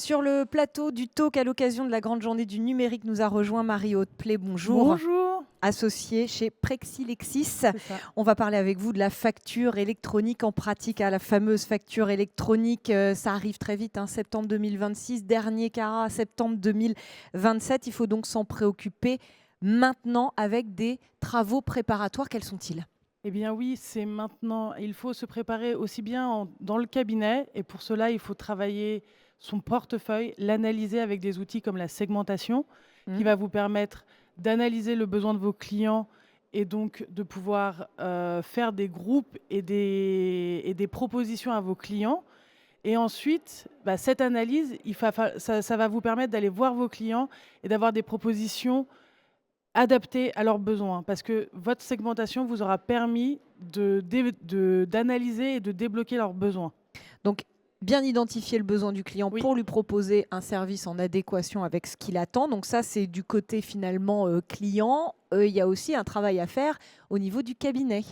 Sur le plateau du talk à l'occasion de la grande journée du numérique, nous a rejoint Marie-Aude Play. Bonjour. Bonjour, Associée chez Prexilexis. c'est ça. On va parler avec vous de la facture électronique en pratique, la fameuse facture électronique. Ça arrive très vite, septembre 2026, dernier carat, septembre 2027. Il faut donc s'en préoccuper maintenant avec des travaux préparatoires. Quels sont-ils? Eh bien oui, c'est maintenant. Il faut se préparer aussi bien dans le cabinet, et pour cela, il faut travailler son portefeuille, l'analyser avec des outils comme la segmentation, qui Hmm. va vous permettre d'analyser le besoin de vos clients et donc de pouvoir faire des groupes et des propositions à vos clients. Et ensuite, cette analyse, ça va vous permettre d'aller voir vos clients et d'avoir des propositions adaptés à leurs besoins, parce que votre segmentation vous aura permis d'analyser et de débloquer leurs besoins. Donc, bien identifier le besoin du client Oui, pour lui proposer un service en adéquation avec ce qu'il attend. Donc ça, c'est du côté finalement client. Il y a aussi un travail à faire au niveau du cabinet.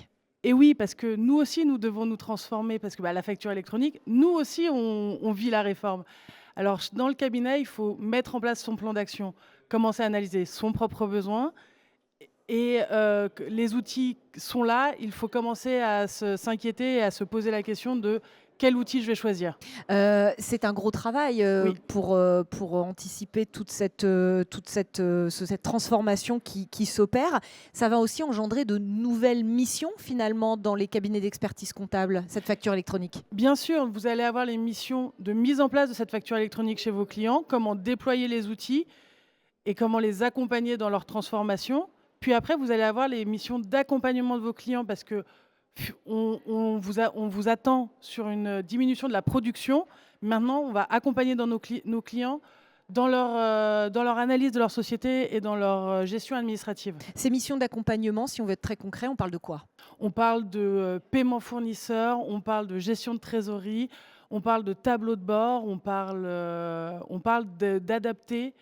et oui, parce que nous aussi, nous devons nous transformer, parce que la facture électronique, nous aussi, on vit la réforme. Alors, dans le cabinet, il faut mettre en place son plan d'action, commencer à analyser son propre besoin, et les outils sont là, il faut commencer à s'inquiéter et à se poser la question de quel outil je vais choisir. C'est un gros travail Oui. pour anticiper toute cette transformation qui s'opère. Ça va aussi engendrer de nouvelles missions finalement dans les cabinets d'expertise comptable, cette facture électronique. Bien sûr, vous allez avoir les missions de mise en place de cette facture électronique chez vos clients, comment déployer les outils et comment les accompagner dans leur transformation. Puis après, vous allez avoir les missions d'accompagnement de vos clients, parce que on vous attend sur une diminution de la production. Maintenant, on va accompagner nos clients dans leur analyse de leur société et dans leur gestion administrative. Ces missions d'accompagnement, si on veut être très concret, on parle de quoi? On parle de paiement fournisseur, on parle de gestion de trésorerie, on parle de tableau de bord, on parle d'adapter,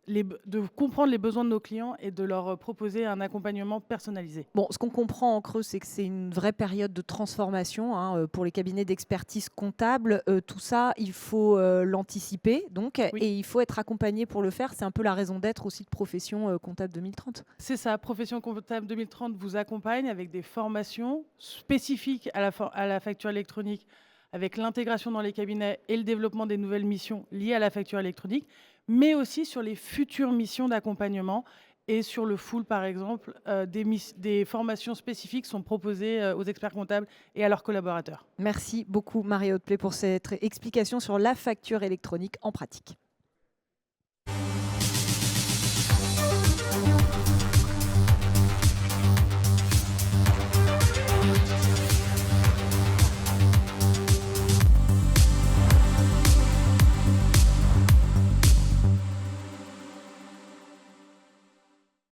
de comprendre les besoins de nos clients et de leur proposer un accompagnement personnalisé. Bon, ce qu'on comprend en creux, c'est que c'est une vraie période de transformation pour les cabinets d'expertise comptable. Tout ça, il faut l'anticiper, donc, Oui, et il faut être accompagné pour le faire. C'est un peu la raison d'être aussi de Profession Comptable 2030. c'est ça. Profession comptable 2030 vous accompagne avec des formations spécifiques à la facture électronique, avec l'intégration dans les cabinets et le développement des nouvelles missions liées à la facture électronique, mais aussi sur les futures missions d'accompagnement, et sur le full, par exemple, des formations spécifiques sont proposées aux experts comptables et à leurs collaborateurs. Merci beaucoup, Marie-Aude Play, pour cette explication sur la facture électronique en pratique.